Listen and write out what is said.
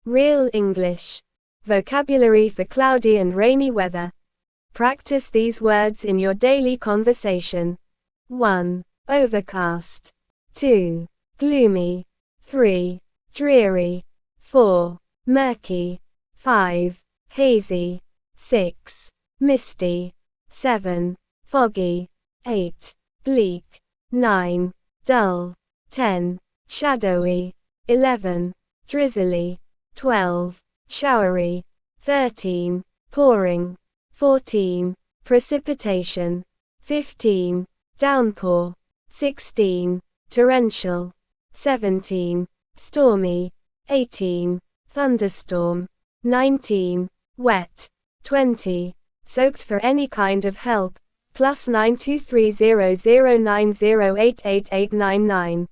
Real English. Vocabulary for cloudy and rainy weather. Practice these words in your daily conversation. 1. Overcast. 2. Gloomy. 3. Dreary. 4. Murky. 5. Hazy. 6. Misty. 7. Foggy. 8. Bleak. 9. Dull. 10. Shadowy. 11. Drizzly. 12. Showery. 13. Pouring. 14. Precipitation. 15. Downpour. 16. Torrential. 17. Stormy. 18. Thunderstorm. 19. Wet. 20. Soaked. For any kind of help, +9230090888899.